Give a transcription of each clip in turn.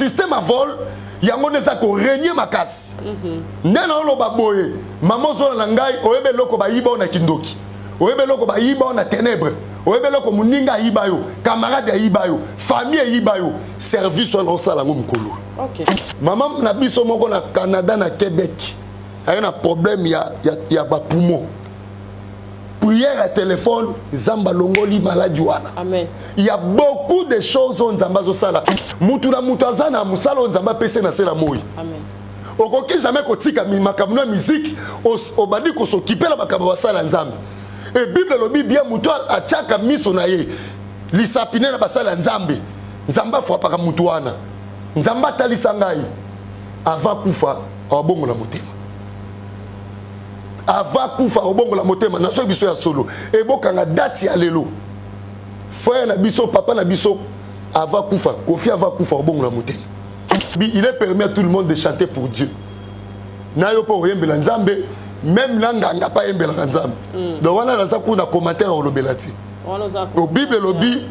système à vol yango neza ko régner makasi ndena ono baboye maman zola na ngai oyebe loko ba yiba na kindoki oyebe loko ba yiba na ténèbres oyebe loko muninga yiba yo camarade yiba yo famille yiba yo service on sala ngo mkolo. OK. Maman na biso moko na Canada na Québec a un problème ya ba poumon. Prière à téléphone, Zamba Longoli maladie wana. Amen. Il y a beaucoup de choses on Zamba zo sala. Mutura mutazana musala on Zamba pese na sela moi. Amen. Okoki jamais kotika makamuna musique obadi ko s'occuper la makaba sala nzambe. Et Bible lobi bien mutu achaka miso na ye. Lisapine na basala nzambe. Nzamba fwa paka mutu wana. Nzamba talisa ngai. Avant kufa obongo na motema. Avant kufa obongo la motema na so biso ya solo e bokanga date ya lelo frère na biso papa na biso avant kufa kofi avant kufa obongo la motema. Il est permis à tout le monde de chanter pour Dieu na yo po yembela nzambe même nanga pas yembela nzambe donc wana na zaku na commentaire au lobelati au Bible lobi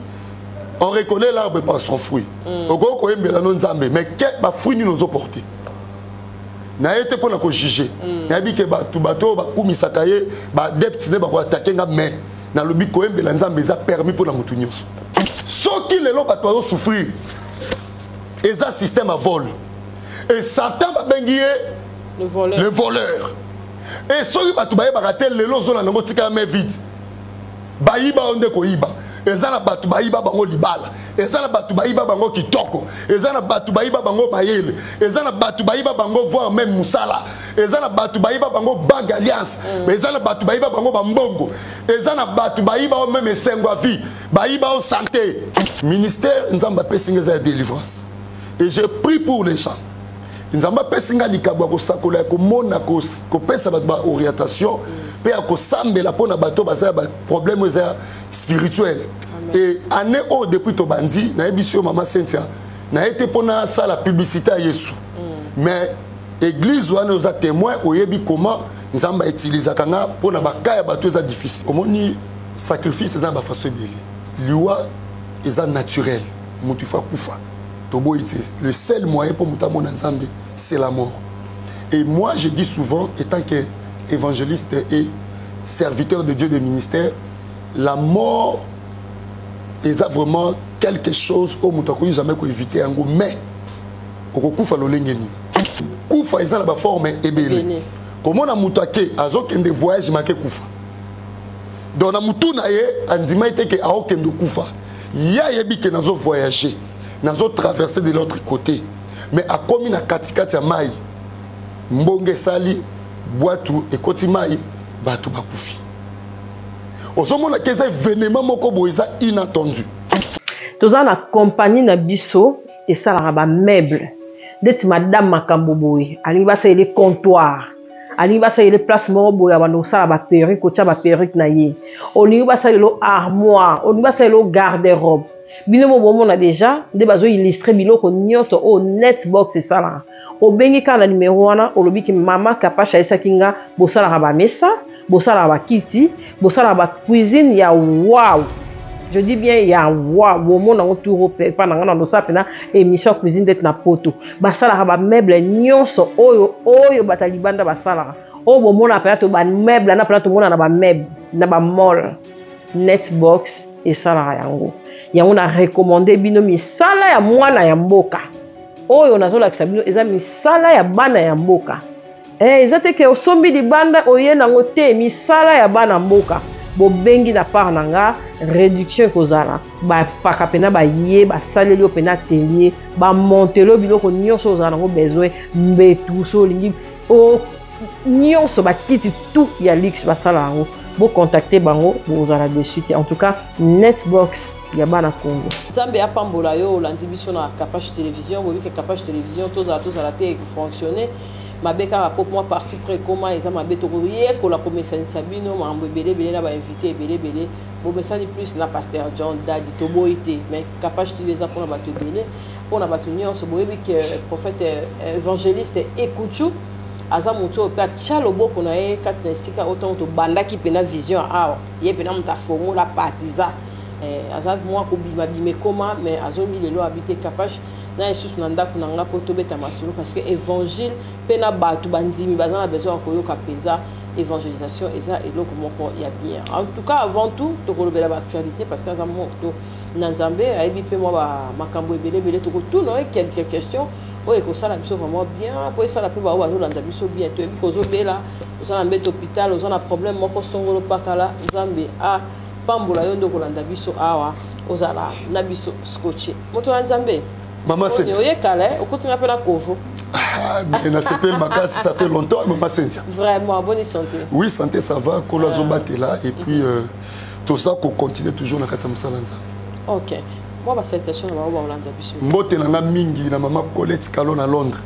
on reconnaît l'arbre par son fruit oko ko yembela no nzambe mais quel ba fruit nous opporter na été pour na ko juger na bi ke ba tu bato ba kumisaka ye ba depth ne ba ko attaquer nga mais na lobi ko embela nzambe za permis pour na mutu nyonso soki lelo bato ba souffrir eza système à vol et Satan ba bengi le voleur et soki bato ba ye ba rater lelo zo na ngo tika me vite ba yiba onde ko yiba ezana batu bayiba bango libala ezana batu bayiba bango kitoko ezana batu bayiba bango mayele ezana batu bayiba bango voire même musala ezana batu bayiba bango banque alliance ezana batu bayiba bango bambongo ezana batu bayiba même esengo vie bayiba o santé ministère nzamba pesinga za délivrance et je prie pour les gens nzamba pesinga likabwa ko sakola ko mona ko pesa ba orientation pe ko sambela pona bato baza ba problème spirituel. Et année au depuis to bandi na ebisio maman Cynthia na été pona ça la publicité à Yesu mais église wana oza témoin oyebi comment nzamba utiliser kanga pona bakaya bato eza difficile omoni sacrifice eza ba façon beli liwa eza naturel mutu fa kufa tobo ite le seul moyen pour mutamo na nzambe c'est la mort. Et moi je dis souvent étant que évangéliste et serviteur de Dieu de ministère, la mort est vraiment quelque chose au mutakoyi jamais ko éviter ngo mais okokufa lolengeni kufa eza na ba forme ebele comment na mutake azokende voyage make kufa donc na mutu na ye andima ite ke aokende kufa ya yebi ke nazo voyager nazo traverser de l'autre côté mais akomi na katikati ya mai mbonge sali boatu ekoti mai batu bakufi ozomona keza événement moko boeza inattendu toza na compagnie na biso esalaka ba meuble ndeti madame makambo boye alingi basa ele comptoir alingi basa ele place moko boye abando osala ba perruque kotia ba perruque na ye olingi basa ele armoire olingi basa ele garde-robe bino mo bomona déjà nde bazo illustrer biloko nyonso o netbox esala obengi kana numéro wana olobi ki mama kapasha esakinga bosala ba mesa bosala ba kiti bosala ba cuisine ya wow je dis bien ya wow bomona autour pa na ngana dosa pena émission cuisine d'être na poto basala ba meuble nyonso oyo batalibanda basala o bomona pa to ba meuble na pa to mona na ba meuble na ba mall netbox esala yango yango na recommander bino misala ya mwana ya mboka oyo nazolakisa bino eza misala ya bana ya mboka eza te ke osombi libanda oye nango te misala ya bana mboka bobengi na part na nga réduction kozala bapaka pena baye basaleli yo pena atelier bamontelo biloko nyonso ozala nango besoin mbetu so olingi nyonso bakiti tout ya luxe basala yango bocontacte bango bozala dessus te en tout cas netbox ya bana Congo nzambe apambola yo olandi biso na Kapach télévision bobi ke Kapach télévision tozala te fonctionner mabeka ba pop moi parti près comment ils ont mabeto koye ko la commission sabino mambo belé na ba invité belé bo message plus na pasteur John Dadi toboité mais Kapach TV za pour na bato belé pour na bato nyonso boyebi que prophète évangéliste Ekuchu aza muto pe chalo boko na e katina sika autant to bandaki pena vision awa ye pena mta formula partisan azad moi ko bima bime comment mais azongi lelo habiter Kapach na Jesus na ndako na nga po tobeta masolo parce que évangile pe na batu bandimi bazana besoin koyoka penza évangélisation eza eloko moko ya bien. En tout cas avant tout to kolobela ba actualité parce que za moko na Nzambe ayebi pe moi ba makambo ebele to ko tout no quelques questions oyo ko sala biso vraiment bien po sala pe ba o bazolanda biso bien to ebi ko zobela ozana mbete hôpital ozana problème moko songolo pakala Nzambe a pambola yo ndo kolanda biso awa ozala na biso scotché moto na Nzambe Maman Cynthia oye kale okotinga pe na kovo mais na CPL Makasi ça fait longtemps Maman Cynthia vraiment bonne santé oui santé ça va kolazo batela et puis tout ça qu'on continue toujours na katsa musala Nzambe. OK moi ba cette question na ba olanda biso mbote na nga mingi na maman Colette Kalo na Londres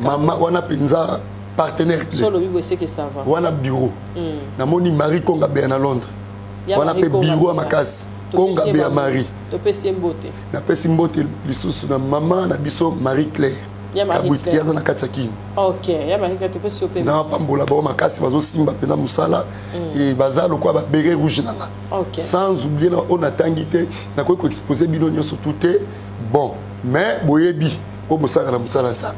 maman wana penza partenaire clé solo bibo c'est que ça va wana bureau na moni Marie Konga be na Londres wana pe bureau à Makasi Konga be ya Marie to pesi mbote na pesi mbote lisusu na maman na biso Marie Claire kabwiti yaza na katsakini. OK ya Marie Claire to pesi ope na pambola ba Makasi bazo simba pena musala et bazalo kwa ba béret rouge nanga sans oublier na on attendité na ko exposer bino nyoso tout est bon mais boyebi ko bosaka na musala nzana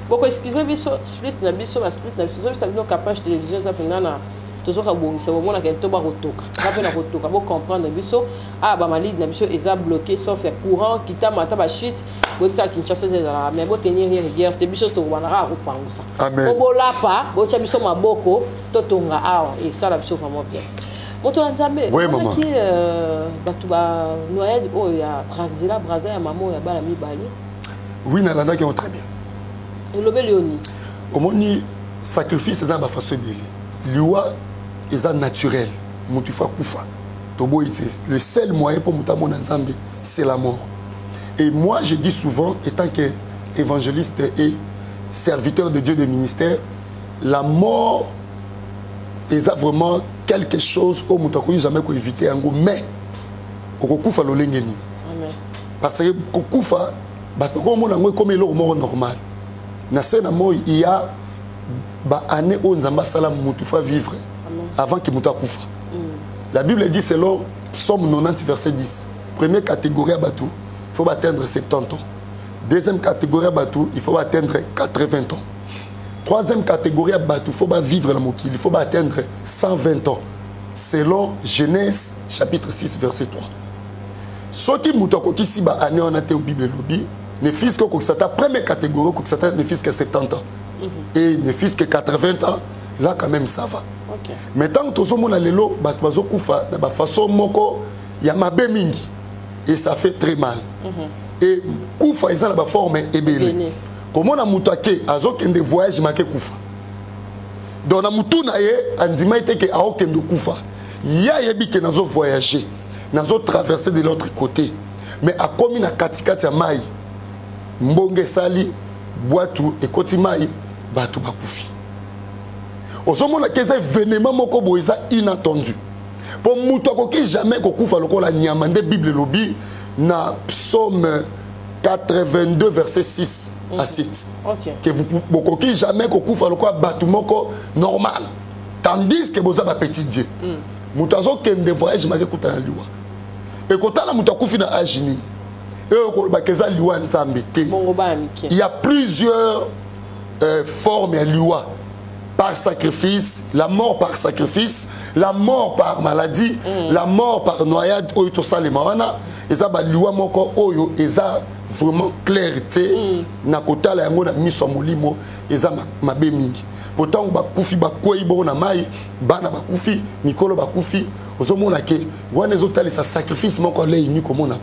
boko excusez biso split na biso ba split na biso ça bino capage télévision ça penana tozoka bongisa bomona ke to ba kotoka ba na kotoka bo comprendre biso ba malide na biso eza bloqué sauf ya courant kita mata ba chute bo ka Kinshasa ezala mais bo tenir rigueur te biso to wana ra kopangusa bo bola pa bo cha biso maboko to tonga awa et ça la biso vraiment bien moto na Nzambe qui batu ba noyade o ya Brazza ya maman ya bala mibali oui na landa qui ont très bien et lobe Léonie omoni sacrifice za ba façon beli liwa eza naturel mutu fa kufa tobo ite le seul moyen pour muta mona Nzambe c'est la mort et moi je dis souvent étant que évangéliste et serviteur de Dieu de ministère la mort est vraiment quelque chose au muta ko jamais ko éviter yango mais okokufa lolengeni parce que kokufa batoko mona ngo comme eloko moko normal na sena moi il y a ba année où Nzamba sala mutu fa vivre avant que mutu akufa. La Bible dit selon Psaume 90 verset 10. Première catégorie à Batou, il faut atteindre 70 ans. Deuxième catégorie à Batou, il faut atteindre 80 ans. Troisième catégorie à Batou, il faut vivre la mokili, il faut atteindre 120 ans. Selon Genèse chapitre 6 verset 3. Ce qui mutu ko si ba année on a été au Bible lobby, ne fils que ça première catégorie que ça ne fils que 70 ans. Et ne fils que 80 ans, là quand même ça va. Mais tant que tout le monde a l'élo, batwazo kufa, na ba façon moko ya mabe mingi et ça fait très mal. Et kufa ils ont la forme ebele. Comment na mutake azo kende voyage make kufa. Donc na mutu na ye andima ite ke a okendo kufa. Ya yebi ke nazo voyager, nazo traverser de l'autre côté. Mais a komi na katikati ya mai. Mbonge sali boitou et kotimai batu bakufi. Osomona keza événement moko boisa inattendu. Pour muto koki jamais kokufa lokola nyama nde Bible lobi na Psaume 82 verset 6 à 7. Que vous bokoki jamais kokufa lokola batu moko normal. Tandis que boza ba petit Dieu. Muto azo kende voyage make kutana liwa. Et kotala muto akufi na ajini. Il y a plusieurs formes à l'IWA. Par sacrifice, la mort par sacrifice, la mort par maladie, la mort par noyade, et ça va l'IWA moko oyo, et ça vraiment clarté, na kota la yango na miso molimo, et ça ma bemingi. Pourtant ba kufi ba kwei bo na mai, bana ba kufi, Nicolo ba kufi, ozomona ke, wana ezotali sa sacrifice moko le uni comme on a.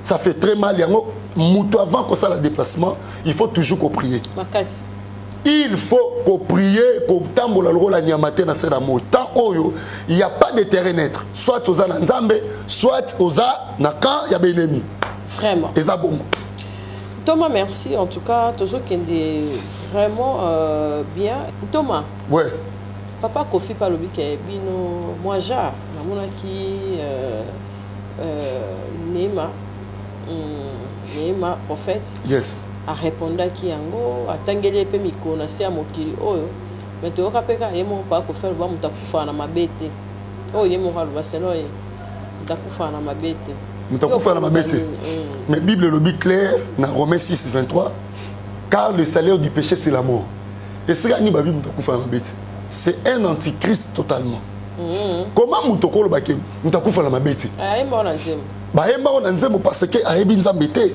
Ça fait très mal. Avant qu'on fasse le déplacement, il faut toujours qu'on prie. Il faut qu'on prie, qu'on tambour la rôle à Niamate na Sedamo. Tant il n'y a pas de terrain neutre. Soit aux Nzambe, soit aux Naka, il y a des ennemis. Vraiment. Et ça bon. Thomas, merci. En tout cas, toujours qui est vraiment bien. Thomas. Ouais. Papa Kofi Palobi qui est bino moi ja, namona ki Neema prophète yes a répondu qui yango atangeli pe mikona se amokili oyo mais to kapeka yemo pa ko faire ba mutakufa na mabete oyo yemo ka lwa selo ye mutakufa na mabete mutakufa na mabete. Mais Bible le dit clair dans Romains 6 23 car le salaire du péché c'est la mort. Et c'est là ni babi mutakufa na mabete. C'est un antichrist totalement. Comment mutokolo bake mutakufa na mabete? Aemba na nzembo. Ba emba na nzembo parce que ayebi nzambe te.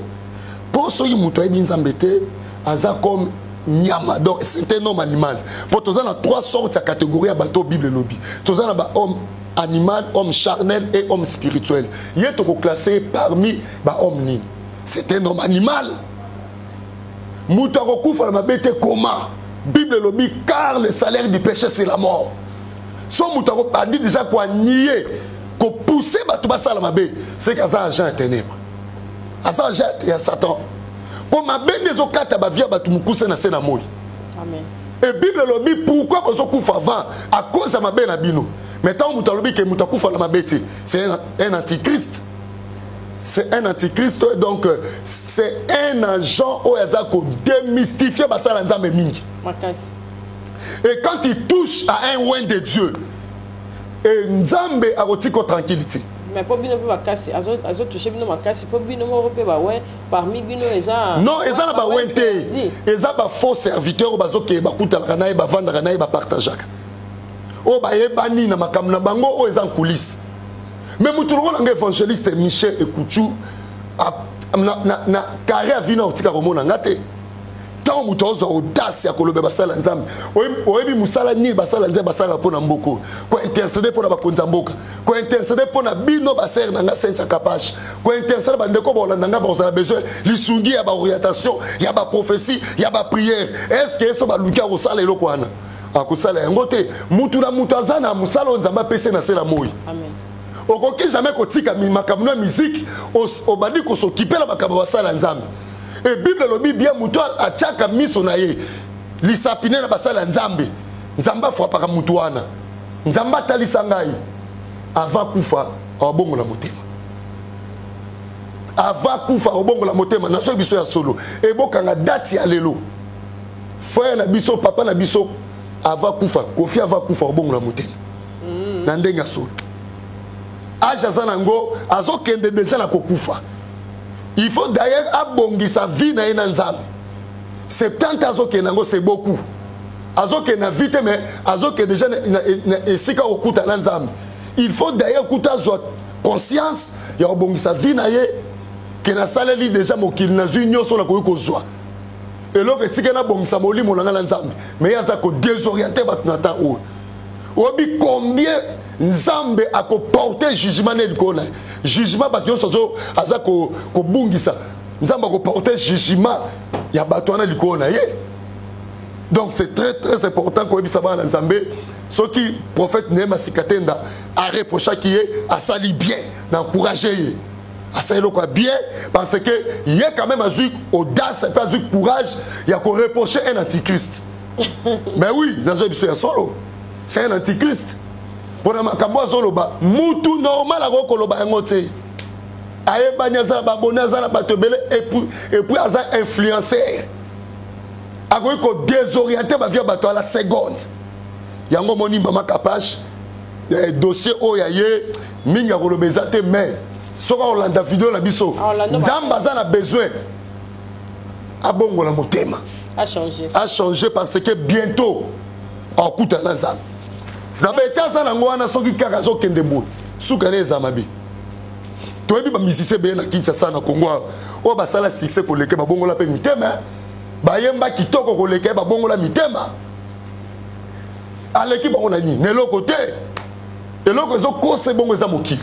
Pour ceux qui muto ayebi nzambe te, aza comme Nyama, donc c'est un homme animal. Pour tous, on a trois sortes de catégories à bateau Bible lobby. Tous, on a homme animal, homme charnel et homme spirituel. Il est classé parmi les hommes nîmes. C'est un homme animal. Moutarokou Falamabete comment Bible lobby car le salaire du péché c'est la mort. Son Moutaro a dit déjà quoi nier, qu'on pousser Batouba Salamabé, c'est qu'à ça agent ténèbres. À ça agent et à Satan. Pour ma ben des okata ba via batumukusa na sena moi. Amen. Et Bible lobby pourquoi bazo kufa avant à cause de ma ben abino. Maintenant muta lobby que muta kufa la mabeti. C'est un antichrist. C'est un antichrist donc c'est un agent au yazako démystifier basala nzambe mingi. Makasi. Et quand il touche à un oint de Dieu et nzambe a rotiko tranquillité. Mais pour bino pas casser, azo toucher bino makasi, pour bino mo pe ba ouais, parmi bino eza. Non, eza na ba wente. Eza ba faux serviteur bazo ke ba kutala na ba vendre na ba partageaka. O ba yebani na makambo na bango o eza en coulisses. Mais mutuloko na évangéliste Michel Ekuchu na carré avina otika komona ngate. Tant mutozo audace ya kolobe basala nzambe oyebi musala ni basala nzambe basala pona mboko ko intercéder pona bakonza mboka ko intercéder pona bino baser nanga sencha kapache ko intercéder bandeko bolanda nga bazala besoin lisungi ya ba orientation ya ba prophétie ya ba prière est-ce que eso balukia ko sala eloko wana akosala yango te mutu na mutu azana musala nzamba pese na sela moi amen okoki jamais kotika makambo na musique obadi ko s'occuper la makambo basala nzambe. Et Bible lobi bien muto a tchaka miso na ye lisapine na basala nzambe nzamba fwa para mutu wana nzamba talisa ngai avant kufa obongo la motema avant kufa obongo la motema na so biso ya solo e bokanga date ya lelo frère na biso papa na biso avant kufa kofi avant kufa obongo la motema na ndenga solo age azanango azokende déjà na kokufa. Il faut d'ailleurs abongi sa vie na nzambe. 70 azoke nango c'est beaucoup. Azoke na vite mais azoke déjà na sika okuta na nzambe. Il faut d'ailleurs kuta zo conscience ya abongi sa vie na ye que na saleli déjà mokili na zunyo so na ko kozwa. Et l'autre tika na bongi sa molimo na nzambe. Mais ya za ko désorienter bat na ta o. Obi combien nzambe a ko porter jugement ne likona. Jugement batyo sozo aza ko bungisa. Nzambe ko porter jugement ya batwana likona ye. Donc c'est très très important ko ebisa ba nzambe ce qui prophète Néma Sikatenda a reproché qui est à sali bien, d'encourager à sali quoi bien parce que il y a quand même azu audace, pas azu courage, il y a qu'on reprocher un antichrist. Mais oui, dans un biso ya solo. C'est un antichrist. Pour la makambo zoloba, mutu normal a koloba ngote. Aye banyaza ba bonaza la batebele et puis aza influenceur. A ko désorienter ba via bato à la seconde. Yango moni mama capage dossier o yaye minga kolobeza te mais soka olanda vidéo la biso. Nzamba za na besoin. Abongo la motema. A changé. A changé parce que bientôt on coûte à l'ensemble. D'abord, ça n'a pas de kakazo kendebo. Soukane zamabi. Tu es bien musicien bien na Kinshasa na Congo. O ba sala succès ko leke ba bongo la pe mitema. Ba yemba kitoko ko leke ba bongo la mitema. Aleki ba on a ni nelo côté. Et loko zo ko se bongo za mokili.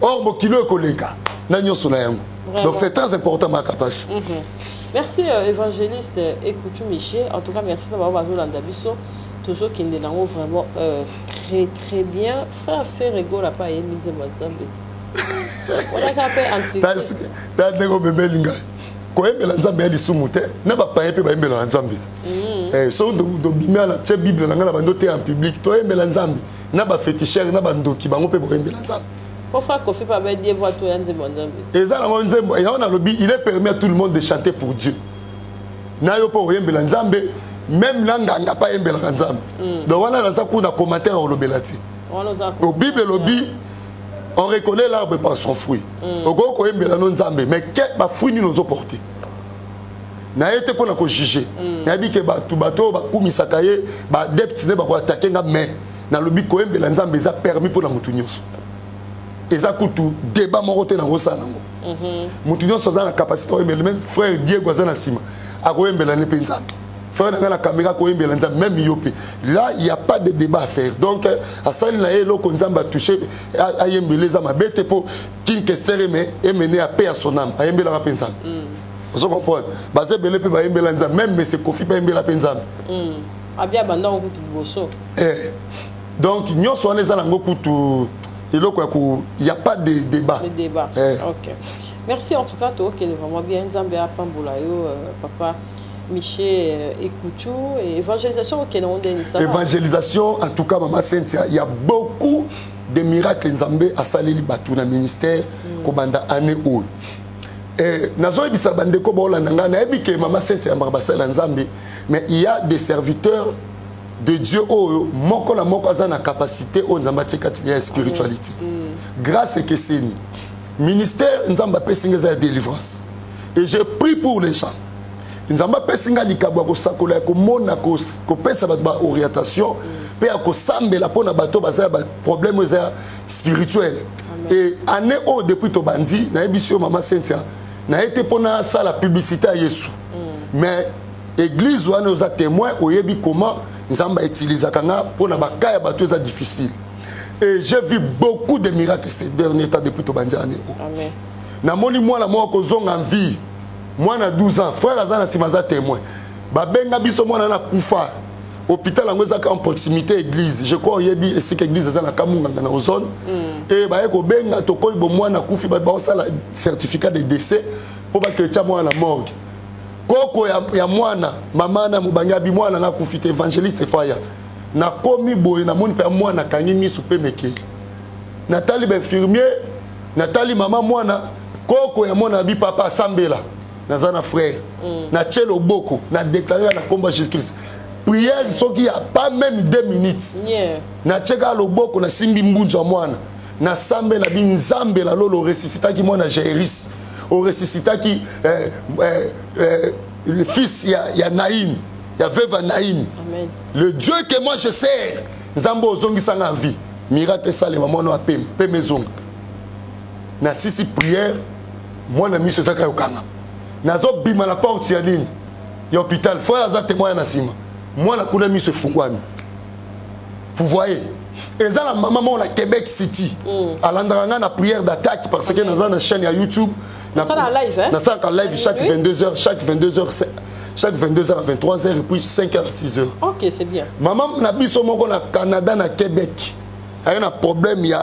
Or mokili ko leka. Na nyoso na yango. Donc c'est très important ma capacité. Merci évangéliste Ekuchu Miché. En tout cas merci d'avoir bazou landa biso. Toujours qui est vraiment très très bien. Frère Ferrego n'a pas aimé dire Mazambe. On a capé antique. T'as des gros bébés linga. Quand il y a des Nzambe ali sumute, n'a pas aimé ba mbela Nzambe. So do bimia la tche Bible na ngala bandote en public. Toi mbela Nzambe, n'a pas féticheur, n'a pas ndoki bango pe ba mbela Nzambe. Pourquoi Kofi pas bien dire voix toi Nzambe. Et ça la Nzambe, et on a lobby, il est permis à tout le monde de chanter pour Dieu. Na yo po mbela Nzambe. Même l'anga n'a pas aimé la nzambe. Donc on a dans ça qu'on a commentaire au lobelati. Au Bible lobby On reconnaît l'arbre par son fruit. Oko ko embela non nzambe mais que ba fruit ni nous porter. Na été pour na ko juger. Na bi ke bato ba kumisaka ye ba depth ne ba ko attaquer nga mais na lobi ko embela nzambe za permis pour na mutu nyonso. Eza kutu débat mo kote na ngosa nango. Mutu nyonso za na capacité o embela même frère Diego za na sima. Ako embela ne penzato. Frère dans la caméra ko embela nzambe même yope. Là il y a pas de débat à faire. Donc à ça na ye loko nzamba toucher a embela za mabete pour kin que sereme et mener à paix à son âme. A embela penzato. Vous comprenez? Basé belé pe ba embela nzambe même mais c'est Kofi pa embela penzato. Abia banda ko kutu boso. Donc nyonso on les a nango kutu. Il n'y a pas de débat. Le débat. Ok. Merci en tout cas, toi, qui est vraiment bien. Nzambe a Pambolayo, papa Miché Ekouchou. Et évangélisation, ok, on dit ça. Évangélisation, en tout cas, maman Cynthia, il y a beaucoup de miracles Nzambe à Saleli Batou dans le ministère, Kobanda Ane Ou. Et Nazo Ebisa Bandeko Bolandanga, Naebike, maman Cynthia Marbasel Nzambe, mais il y a des serviteurs de Dieu oh moko na moko azana capacité au nzamba tsekati spiritualité grâce que c'est ni ministère nzamba pesinga za délivrance et je prie pour les gens nzamba pesinga likabwa ko sakola ko mona ko pesa ba orientation pe ko sambela pona bato baza ba problème za spirituel et année au depuis to bandi na ebisio mama Cynthia na été pona ça la publicité à Yesu mais église ou nous a témoin au yebi comment Nzamba utilise kanga pour na bakaya bato za difficile et j'ai vu beaucoup de miracles ces derniers temps depuis to bandiane. Amen. Na moni moi la moko zonga en vie moi na 12 ans frère azana simaza témoin ba benga biso moi na kufa hôpital ngoza en proximité église je crois yebi et c'est que église azana kamunga na ozone et ba ko benga to koy bo moi na kufi ba ça la certificat de décès pour ba que tia moi na morgue. Koko ya mwana mama na mubanga bi mwana na kufite évangéliste faya na komi boye na moni pe mwana kangi misu pe meke natali ba infirmier natali mama mwana koko ya mwana bi papa sambela nazana frère na tchelo boko na déclarer na combat Jésus-Christ prière soki ya pas même 2 minutes na tcheka loboko na simbi mbunja mwana na sambela bi nzambela lolo ressuscita ki mwana Jairis au ressuscita qui le fils il y a Naïm, il y a veuve Naïm. Amen. Le Dieu que moi je sers, Zambo zongi sang en vie. Miracle ça les mamans no apem, pe maison. Na sisi prière, moi na mi se saka yokanga. Na zo bima la porte ya nini. Ya hôpital, frère za témoin na sima. Moi na kuna mi se fungwami. Vous voyez? Et ça la maman la Québec City. À l'endroit na prière d'attaque parce que dans une chaîne à YouTube. Ça en live, hein? Ça en live chaque 22h, chaque 22h à 23h et puis 5h à 6h. Ok, c'est bien. Maman n'a pas son au Canada, na Québec. Il y a un problème, il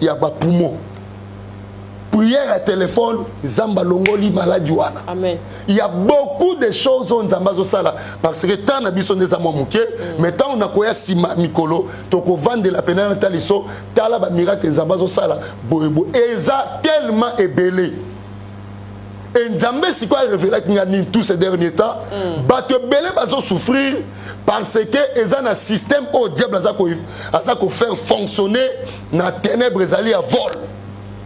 y a pas poumon. Prière à téléphone, Zamba Longoli maladie wana. Amen. Il y a beaucoup de choses on Zamba Zosala parce que tant na biso des amouké, mais tant on a koya sima mikolo, toko vendre la peine taliso, tala ba miracle Zamba Zosala, boebo. Et ça tellement ébélé. Et Nzambe si quoi révélé qu'il y a tous ces derniers temps, bato belé bazo souffrir parce que ils ont un système au diable a ko faire fonctionner na ténèbres ali à vol.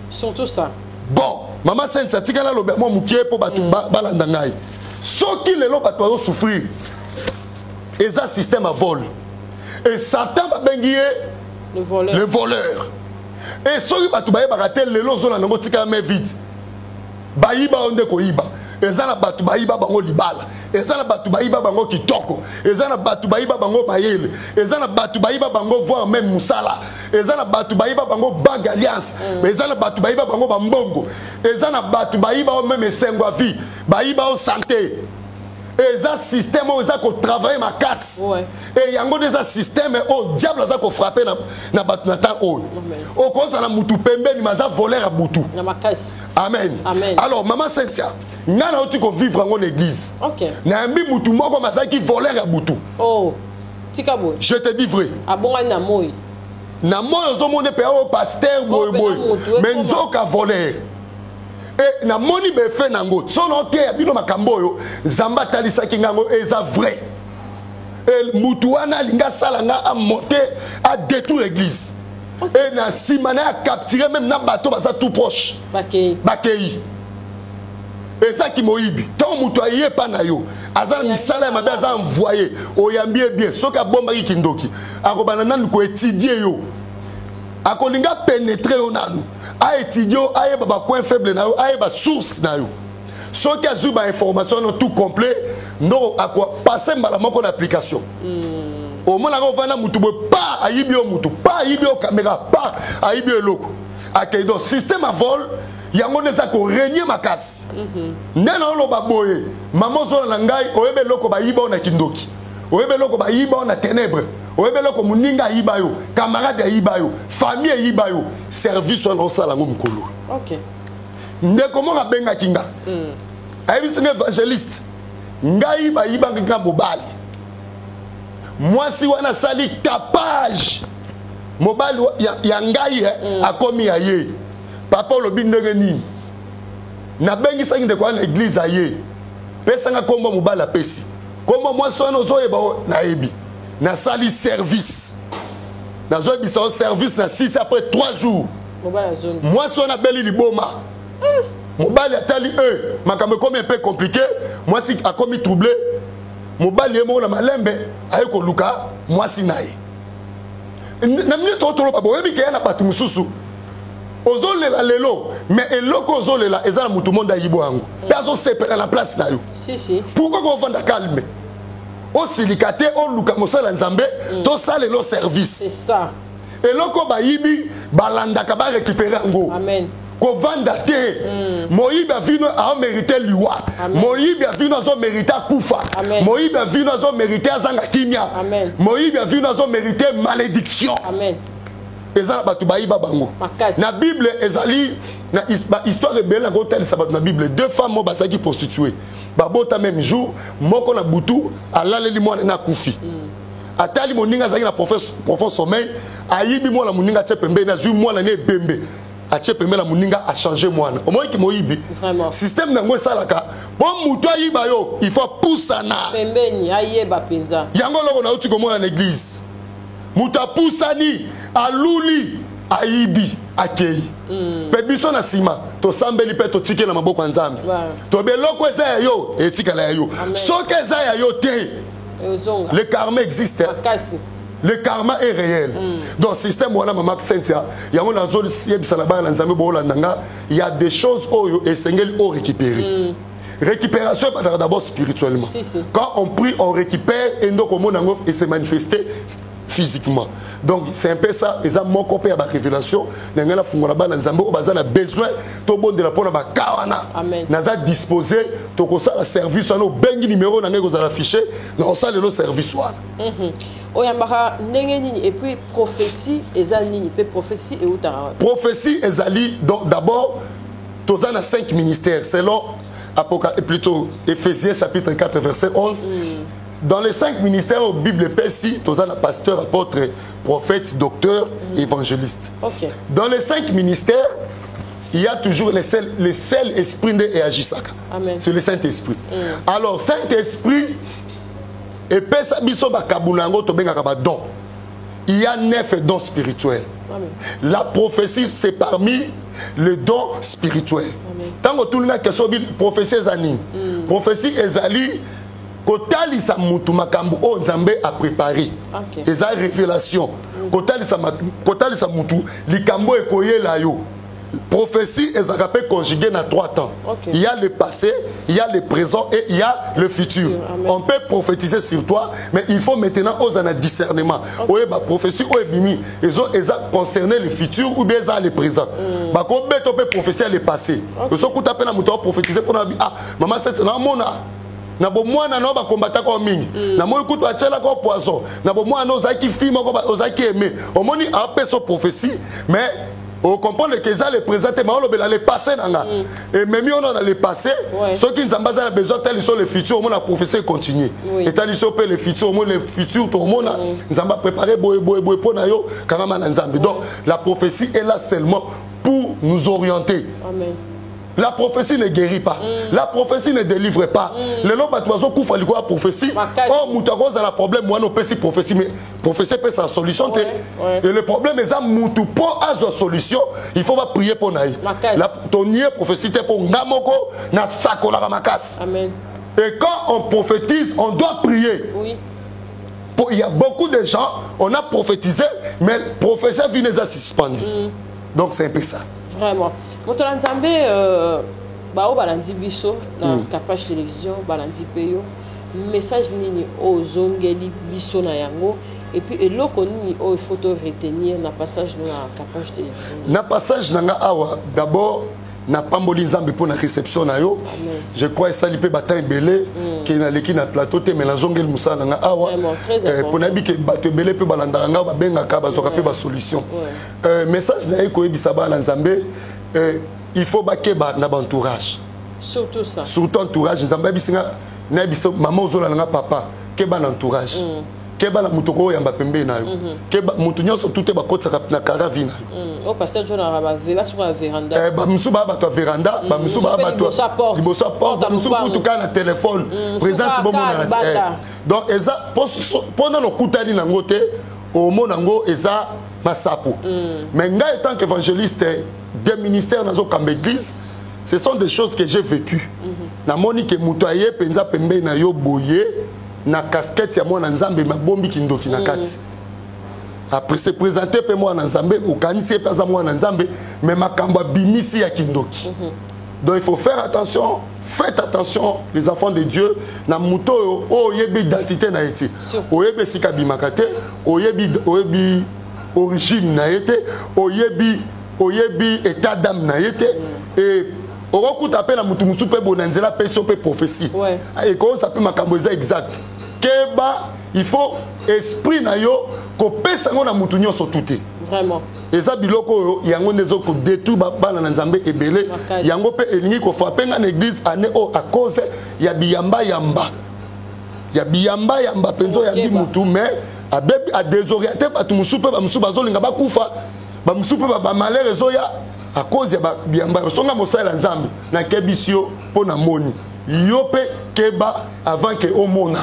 Surtout ça. Bon, maman Cynthia tikala lo mo mukie po bato balanda ngai. Soki lelo bato souffrir. Ils ont un système à vol. Et Satan va bengier le voleur. Le voleur. Et soki bato ba rater lelo zona ngo tika mais vite. Baïba onde koiba ezana batu baïba bango libala ezana batu baïba bango kitoko ezana batu baïba bango mayele ezana batu baïba bango voir même musala ezana batu baïba bango bag alliance ezana batu baïba bango bambongo ezana batu baïba même esengo vie baïba o santé eza système où eza ko travailler ma casse et yango des système au diable eza ko frapper na batu na temps o o koza na mutu pembeni maza voler à butu na ma casse. Amen. Amen. Alors maman Cynthia ngana oti ko vivre en église. OK. Na mbi mutu moko maza ki voler à butu. Oh. Tikabo. Je te dis vrai. Abonga na moyi. Na moyi ozomone pe o pasteur boy boy. Mais nzoka voler. Et na moni be fait nango son ote bino makambo yo zamba talisa kingango eza vrai et mutuana linga salanga a monter à détruire l'église Et na simane a capturé même na bateau basa tout proche. Bakei. Et ça qui moyibi. Tant muto aye pa na yo. Azan misala mabe azan envoyé. Oyambi bien. Soka bomba ki kindoki. Akobana nanu ko étudier yo. Akolinga pénétrer yo nanu. A étudier aye baba coin faible na yo, aye ba source na yo. Soki azuba information non tout complet, non à quoi passer malamoko kon application. Au moins on va na mutu pas ayibi o mutu, pas ayibi o caméra, pas ayibi o loko. OK donc système à vol yango neza ko régner makasi. Ndena lo baboye, maman zo na ngai oyebe loko ba yiba na kindoki. Oyebe loko ba yiba na ténèbres. Oyebe loko muninga yiba yo, camarade yiba yo, famille yiba yo, service on sala ngo mukolo. OK. Ndeko mo benga kinga. Ayebi singa évangéliste. Ngai ba yiba nginga mobali. Moi si wana sali capage. Mobali ya ngai akomi aye. Papa lobi ndenge nini. Na bengi sangi ndeko na église aye. Pesa nga kombo mobali apesi. Kombo moi sono zoyeba na yebi. Na sali service. Na zoyebi sa service na 6 après 3 jours. Moi sono beli liboma. Mobali atali makambe comme un peu compliqué. Moi si a commis troublé. Mobali emo na malembe ayeko luka moi si nae. Na minute otolo babo yebi ke na batu mususu. Ozolela lelo mais eloko ozolela ezala mutu monde ayibo yango. Bazo sepela la place na yo. Si. Pourquoi qu'on vanda calme? O silikate on luka mosala nzambe to sale lo service. C'est ça. Eloko ba yibi balanda ka ba récupérer ngo. Amen. Ko vanda te Moïbe a vino a mérité liwa. Moïbe a vino a mérité kufa. Moïbe a vino a mérité azanga kimia. Moïbe a vino a mérité malédiction. Amen. Ezala batu bayiba bango. Na Bible ezali na histoire rebelle na gotel sabat na Bible deux femmes mo bazaki prostituées. Babota même jour moko na butu alaleli mwana na kufi. Atali moninga zaki na profond sommeil ayibi mwana moninga tshepembe na zui mwana ne bembe. Atshepembe la moninga a changé mwana. Au moins ki moyibi. Système na ngwe salaka. Bon muto ayiba yo, il faut poussana. Pembeni ayeba penza. Yango loko na uti komona na église. Muta poussani aluli ayibi akei. Pe biso na sima to sambeli pe to tike na maboko ya Nzambe. To beloko eza ya yo etika la yo. Soki eza ya yo te. Le karma existe. Le karma est réel. Donc, système, il y a des choses où récupérer. Récupération d'abord spirituellement. Quand on prie, on récupère et se manifester physiquement. Donc c'est un peu ça, et ça mon copain à la révélation, n'engala fungola ba na nzambe obaza na besoin to bon de la pona ba kawana. Naza disposer to ko ça la service no bengi numéro na ngeko za afficher, na on ça le service wana. Oyambaka ndenge nini et puis prophétie ezali pe prophétie et utara. Prophétie ezali donc d'abord toza na 5 ministères selon plutôt Éphésiens chapitre 4 verset 11. Dans les 5 ministères au Bible Pessi, tu as pasteur, apôtre, prophète, docteur, évangéliste. Dans les 5 ministères, il y a toujours le seul esprit de Eajisaka. C'est le Saint-Esprit. Alors, Saint-Esprit, et Pesa biso bakabunango to benga don. Il y a 9 dons spirituels. La prophétie, c'est parmi les dons spirituels. Tant que tout le monde a prophétie ezali. Prophétie ezali. Kotali sa mutu makambu o Nzambe a préparé. Eza révélation. Kotali sa mutu likambo ekoyela yo. Prophétie est rappelé conjugué dans 3 temps. Il y a le passé, il y a le présent et il y a le futur. On peut prophétiser sur toi, mais il faut maintenant oser un discernement. Oui, bah prophétie ou ebimi, ils ont concerné le futur ou bien le présent. Bah quand on peut prophétiser le passé. Ils sont tout à fait na mutu prophétiser pour dire ah maman c'est na mona. Na bo mwana no ba kombata ko mingi na mo ikutu achela ko poisson na bo mwana ozaki fimo ko ozaki aimé omoni apeso prophétie mais on comprend que ça le présenter mais on le passé nanga et même on a le passé ceux qui nzamba za besoin tel sont le futur on a prophétie continuer et tel sont le futur on le futur tout monde nzamba préparer boy pour na yo kama na nzambe donc la prophétie est là seulement pour nous orienter. La prophétie ne guérit pas. La prophétie ne délivre pas. Le nom de l'oiseau couvre la prophétie. Oh, Moutagoz a le problème, moi, non, c'est prophétie, mais prophétie, c'est sa solution. Et le problème est que Moutou, pour avoir une solution, il faut pas prier pour naï. Ton prophétie, c'est pour Namoko, na Sako la Ramakas. Amen. Et quand on prophétise, on doit prier. Oui. Il y a beaucoup de gens, on a prophétisé, mais le professeur vient les suspendre. Donc c'est un peu ça. Vraiment. Motola Nzambe, bao balandi biso na Kapage télévision, balandi peyo. Message nini ozongeli biso na yango. Et puis eloko nini o il faut retenir na passage na Kapage télévision. Na passage nanga awa d'abord na pamboli nzambe pour la réception na yo. Je crois ça li pe bataille belé qui na leki na plateau te mais na zongeli musala nga awa pour na bi ke bato belé pe balanda nga ba benga ka ba zoka pe ba solution. Message na eko ebisa ba na nzambe il faut bakeba na entourage. Surtout ça. Surtout entourage nzambe bisinga na biso maman ozola nga papa keba na entourage. Keba la mutoko yamba pembe na yo. Keba mutu nyonso tout ba kotsa na karavina. O pasteur John araba vela sur la véranda. Ba musuba ba to véranda, ba musuba ba to liboso porte, ba musuba tout ka na téléphone. Présence bon na na. Donc eza pendant no kutani na ngote au monango eza masapo. Mais nga étant qu'évangéliste des ministères dans une église, ce sont des choses que j'ai vécues. Na moni ke mutoye penza pembe na yo boye na casquette ya mwana nzambe mabombi kindoki na kati. Après se présenter pe mwana nzambe au kanisi pe za mwana nzambe mais makambo bimisi ya kindoki. Donc il faut faire attention, faites attention les enfants de Dieu na muto o yebi identité na eti. O yebi sika bimakate, o yebi origine na ete, o yebi état d'âme na ete et oroku tape na mutu musu pe bonanzela pe so pe prophétie. Et quand ça peut makambo exact. Keba il faut esprit na yo ko pesa ngona mutu nyonso tuté. Vraiment. Et ça biloko yango nezo ko détruire bana na nzambe ebele yango pe elingi ko frapper na église ane o à cause ya biyamba yamba. Ya biyamba yamba penzo ya bi mutu mais a désorienter batu musu pe ba musu bazolinga ba kufa ba musu pe ba malheur ezoya à cause ya biyamba songa mosala nzambe na kebisio pona moni yo pe keba avant que o mona.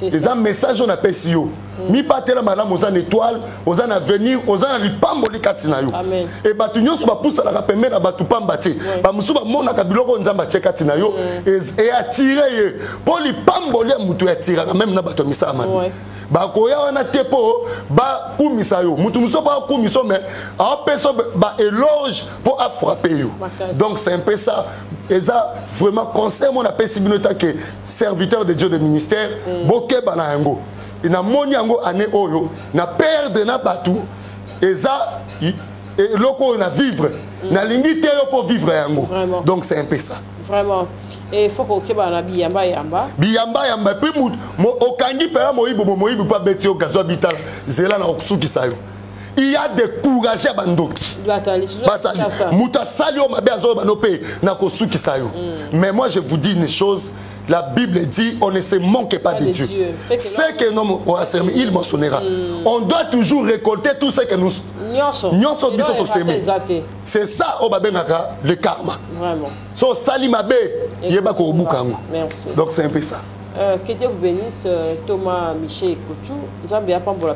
Les messages on appelle si yo. Mi patela madame aux étoiles, aux an avenir, aux an lipamboli katina yo. Et batu nyonso ba poussa la pembe na batu pambati. Ba musu ba mona ka biloko nzamba tie katina yo et attirer pour lipamboli mutu attirer même na batu misa amani. Ba koya wana tepo ba kumisa yo. Mutu muso ba kumiso mais a peso ba éloge pour a frapper yo. Donc c'est un peu ça. Et ça vraiment conseil mon appel sibinota que serviteur de Dieu de ministère boke bana yango. Et na moni yango ane oyo na perdre na batu et ça et loko na vivre na lingite yo pour vivre yango. Donc c'est un peu ça. Vraiment. Et il faut que na biyamba yamba. Biyamba yamba puis okangi pera moyibu pa beti o gazo bital zela na okusuki sayo. Il y a des courageux à Bandoki. Mais moi je vous dis une chose, la Bible dit on ne se manque pas de Dieu. C'est que nous il mentionnera. On doit toujours récolter tout ce que nous c'est ça le karma. Vraiment. So salimabe yeba ko bukango. Merci. Donc c'est un peu ça. Que Dieu vous bénisse, Thomas Michel Koutou.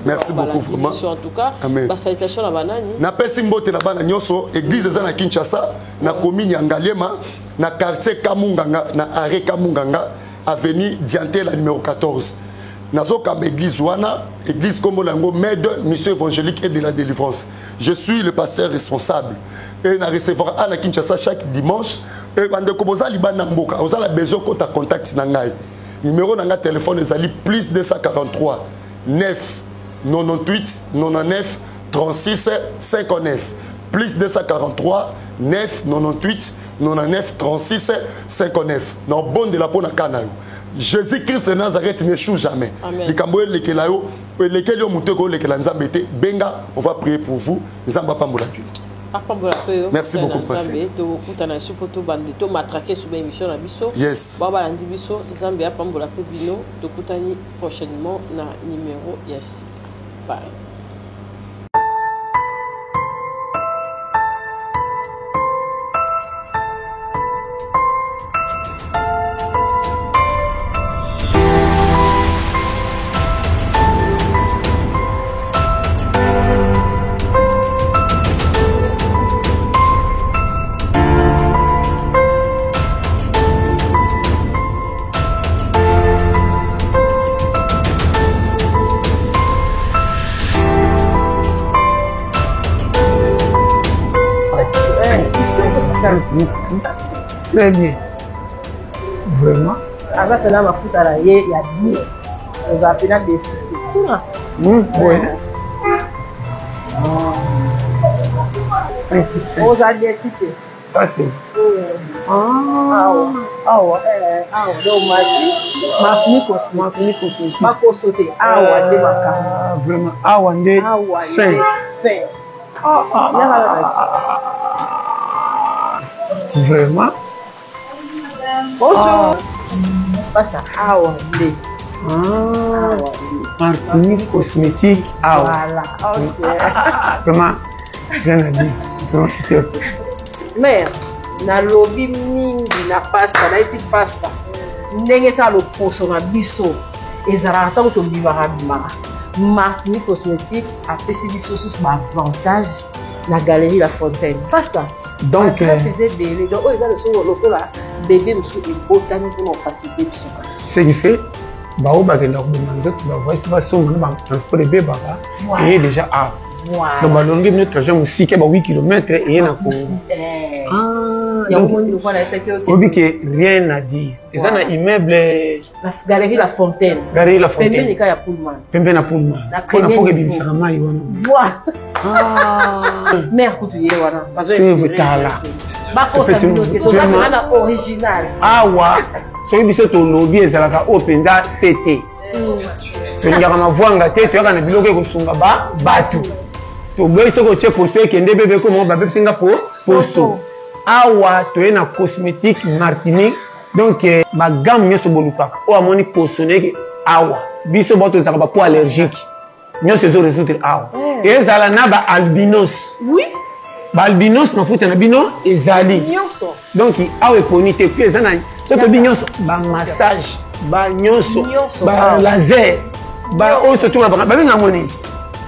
Merci beaucoup, vraiment. En tout cas, ma salutation à Banani. Na pesimbote na bana nyoso, église na Kinshasa, na commune Ngaliema, na quartier Kamunganga, na arrêt Kamunganga, avenue Dianté la numéro 14. Nazo kam église wana, église comme lango Maide mission évangélique et de la délivrance. Je suis le pasteur responsable et na recevoir à la Kinshasa chaque dimanche et bande koboza libana mboka, oza la besoin ko ta contact na ngai. Numéro de téléphone est plus 243 9 98 99 36 59 plus 243 9 98 99 36 59. Non bon de la bonne canaille. Jésus-Christ de Nazareth n'échoue jamais. Benga, on va prier pour vous. Merci beaucoup, Pasteur. Yes. Prochainement na numéro yes. Bye. Merci. Très bien. Vraiment. Avec la mafuta là, il y a bien. Nous appelons des sites. Oui. Aux adversités. Ça c'est. Donc Martinique cosmétique. Ma sauter. Vraiment. Fin. Vraiment. Bonjour. Basta. Martinique cosmétique. Voilà. Ok. Vraiment. Rien à dire. Mais na lobby mingi na pasta na isi pasta ndenge ka lo poso na biso ezala ta to bibara bimara Martinique cosmétique a fait biso sous avantage na galerie La Fontaine pasta donc faisait belé donc ils ont le son lokola bébé monsieur et botani pour faciliter biso ce qui fait bao ba kenda ko manzo ba voice ba son ba transport de bébé et déjà à voilà. Donc, balongi nous trajet musique ba 8 km et na ko. Donc, rien à dire. Ils ont un immeuble. La galerie La Fontaine. Galerie La Fontaine. Pembe nika ya Pullman. Pembe na Pullman. On a pas que bibisa mai wana. Voilà. Mère kutuye wana. C'est vitala. Ba ko sa binote to za kana original. Awa. So biso to lobby ezalaka openza CT. To ngaka mavwanga te to yaka na biloko ko sunga ba batu. To boy soko che poso kende bebe ko mo ba bebe singa poso. Awa to na cosmétique Martinique donc ma gamme nyoso boluka o amoni posone awa biso boto zaka ba po allergique nyoso zo résoudre awa ezala na ba albinos oui ba albinos mafuta na bino ezali nyoso donc awa eponite puis ezana soto bi nyoso ba massage ba nyoso ba laser ba o surtout ba benga moni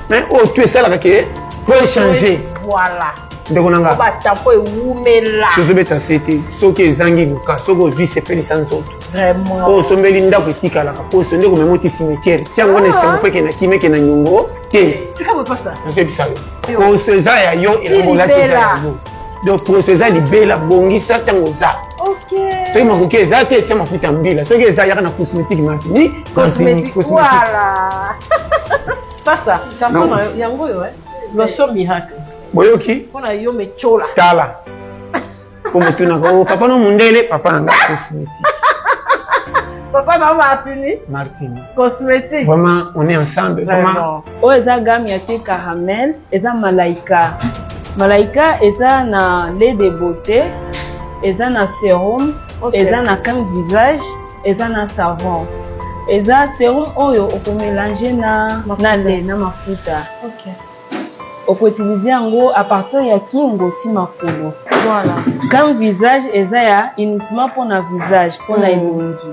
mais o tu es là que pour échanger voilà ndeko nanga ba tapo ewumela tozobeta sete soki ezangi luka soki ozwi sepelisa nzoto vraiment osombeli ndako etikalaka poso ndeko memoti cimetière tiango na esengo mpe kena kime kena nyongo te nazobisa yo poso eza ya yo elangolaki eza ya yo donc poso eza libela bongisa ntango oza soki makoki eza te tia mafuta mbila soki eza yaka na cosmétique Martinique pasta yango yo lotion miracle boyoki pona yo mechola tala komotuna ko papa no mundele papa nanga cosmétique papa na Martinique cosmétique vraiment on est ensemble vraiment o eza gamme ya thé caramel eza malaika eza na lait de beauté eza na sérum eza na crème visage eza na savon eza sérum oyo okomélanger na lait na mafuta on peut utiliser yango à partir ya kingo ti makolo voilà comme visage eza ya uniquement pour na visage pour na elongi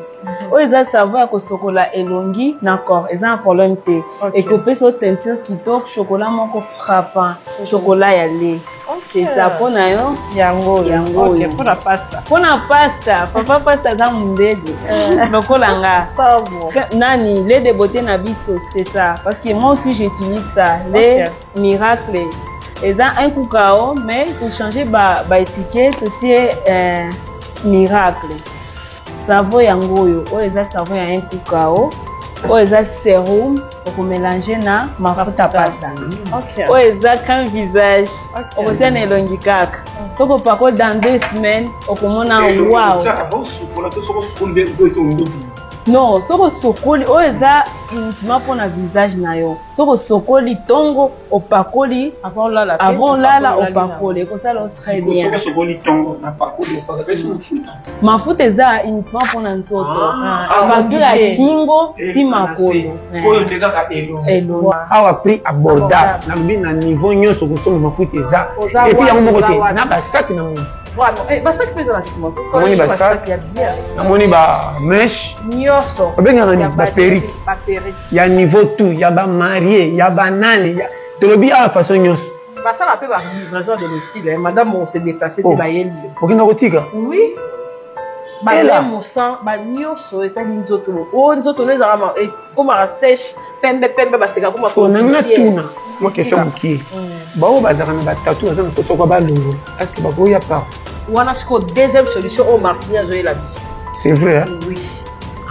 o eza savon ya kosokola elongi na corps eza na problème te et que peut so teinture kitoko chocolat moko frappant chocolat ya lait c'est ça pour na yo yango pour na pasta papa pasta za mundede lokola nga nani lait de beauté na biso c'est ça parce que moi aussi j'utilise ça lait miracle et ça un cacao mais pour changer ba étiquette aussi miracle savon yango yo o eza savon ya un cacao o eza sérum pour mélanger na mafuta pasta o eza crème visage o kotia na elongi kaka toko pako dans 2 semaines okomona wow non soko sokoli o eza uniquement pour na visage na yo soko sokoli tongo opakoli avant lala opakoli ekosala très bien mafuta eza uniquement pour na nzoto facture ya kingo ti makolo awa prix abordable nalobi na niveau nyonso kosomba mafuta eza epuis yango moko te na basaki na moni namoni ba meshe babengaka ni baperike ya niveau tout ya bamarie ya banane tolobi awa façon nyonso basala mpe bavibration de domicile madame on se déplace te bayeli okenda kotika oui balemosan banyonso etali nzoto oyo nzoto no ezalaka ekomaka sèche pembe baseka komananga tuna mwa question mokie bao bazalaka na batatu baza na poso kwa balongo parceke bakoya par wana siko deuxième solution au Martini azoyela biso. C'est vrai hein? Oui.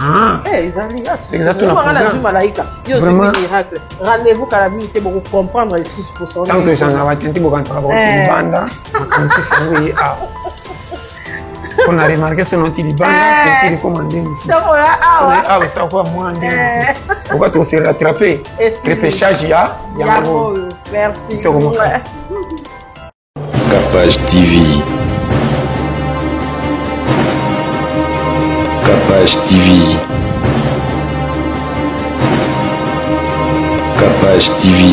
Ah. Ezali c'est exactement la malaika. Vraiment miracle. Rendez-vous kalabi te beaucoup comprendre ici pour son. Tant que ça n'a pas tenté beaucoup entendre la banda, comme si c'est ah. On a remarqué ce nom il banda qui est commandé. Ah oui, ça va moins pourquoi tu s'est rattrapé? Repêchage ya. Merci. Capage TV. Capage TV. Capage TV.